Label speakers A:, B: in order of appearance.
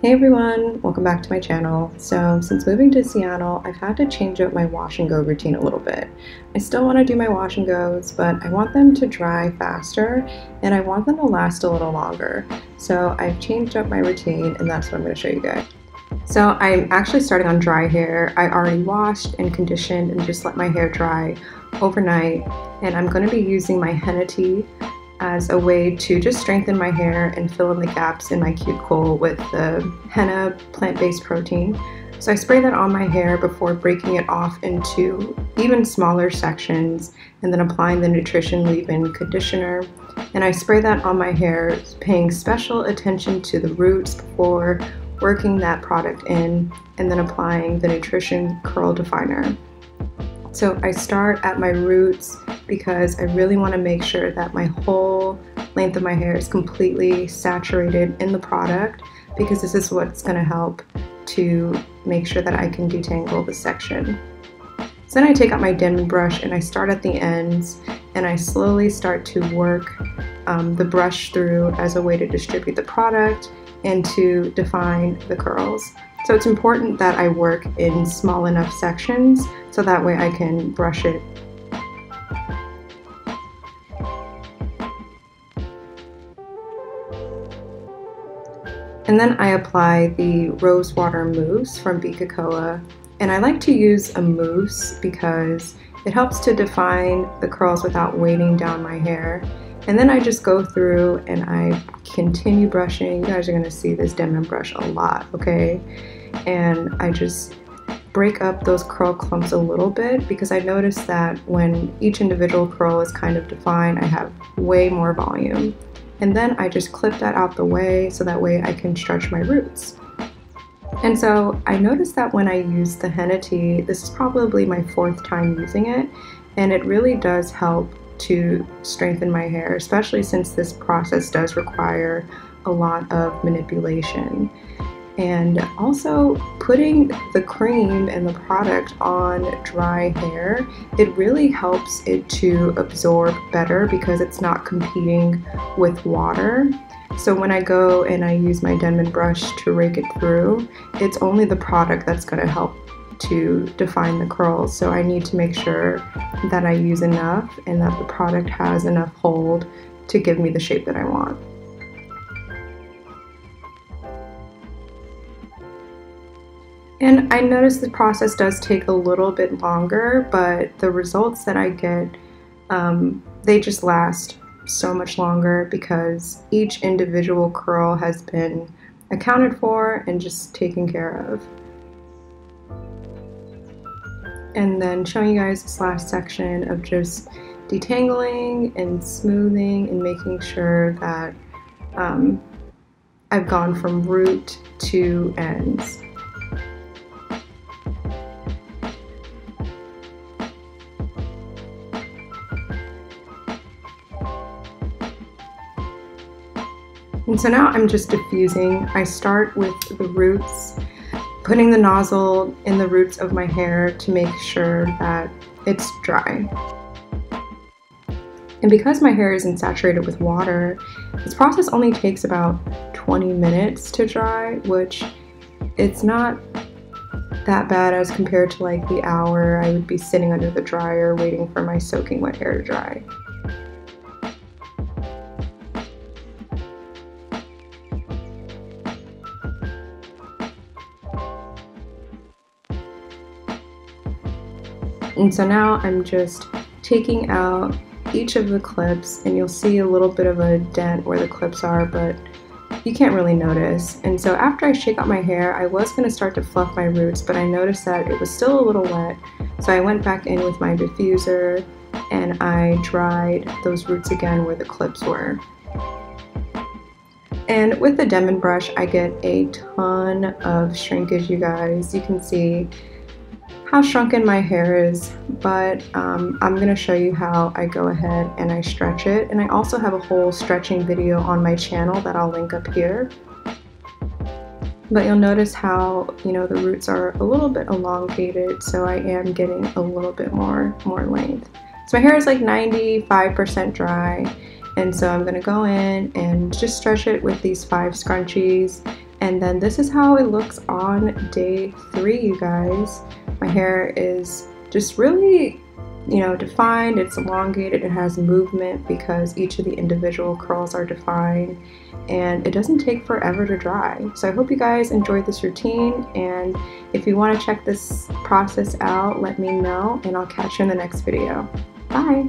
A: Hey everyone, welcome back to my channel. So since moving to Seattle, I've had to change up my wash and go routine a little bit. I still want to do my wash and goes, but I want them to dry faster and I want them to last a little longer. So I've changed up my routine and that's what I'm going to show you guys. So I'm actually starting on dry hair. I already washed and conditioned and just let my hair dry overnight, and I'm going to be using my henna tea as a way to just strengthen my hair and fill in the gaps in my cuticle with the henna plant-based protein. So I spray that on my hair before breaking it off into even smaller sections and then applying the nutrition leave-in conditioner. And I spray that on my hair, paying special attention to the roots before working that product in and then applying the nutrition curl definer. So I start at my roots because I really want to make sure that my whole length of my hair is completely saturated in the product, because this is what's going to help to make sure that I can detangle the section. So then I take out my Denman brush and I start at the ends and I slowly start to work the brush through as a way to distribute the product and to define the curls. So it's important that I work in small enough sections so that way I can brush it. And then I apply the rose water mousse from Cocoa, and I like to use a mousse because it helps to define the curls without weighting down my hair. And then I just go through and I continue brushing. You guys are going to see this Denman brush a lot, okay? And I just break up those curl clumps a little bit because I notice that when each individual curl is kind of defined, I have way more volume. And then I just clip that out the way so that way I can stretch my roots. And so I noticed that when I use the henna tea, this is probably my 4th time using it, and it really does help to strengthen my hair, especially since this process does require a lot of manipulation. And also putting the cream and the product on dry hair, it really helps it to absorb better because it's not competing with water. So when I go and I use my Denman brush to rake it through, it's only the product that's going to help to define the curls. So I need to make sure that I use enough and that the product has enough hold to give me the shape that I want. And I notice the process does take a little bit longer, but the results that I get, they just last so much longer because each individual curl has been accounted for and just taken care of. And then showing you guys this last section of just detangling and smoothing and making sure that I've gone from root to ends. And so now I'm just diffusing. I start with the roots, putting the nozzle in the roots of my hair to make sure that it's dry. And because my hair isn't saturated with water, this process only takes about 20 minutes to dry, which it's not that bad as compared to like the hour I would be sitting under the dryer waiting for my soaking wet hair to dry. And so now I'm just taking out each of the clips, and you'll see a little bit of a dent where the clips are, but you can't really notice. And so after I shake out my hair, I was going to start to fluff my roots, but I noticed that it was still a little wet. So I went back in with my diffuser and I dried those roots again where the clips were. And with the Denman brush, I get a ton of shrinkage, you guys. You can see how shrunken my hair is, but I'm going to show you how I go ahead and I stretch it. And I also have a whole stretching video on my channel that I'll link up here. But you'll notice how, you know, the roots are a little bit elongated, so I am getting a little bit more length. So my hair is like 95% dry, and so I'm going to go in and just stretch it with these 5 scrunchies And then this is how it looks on day 3, you guys. My hair is just really, defined. It's elongated. It has movement because each of the individual curls are defined, and it doesn't take forever to dry. So I hope you guys enjoyed this routine, and if you want to check this process out, let me know, and I'll catch you in the next video. Bye!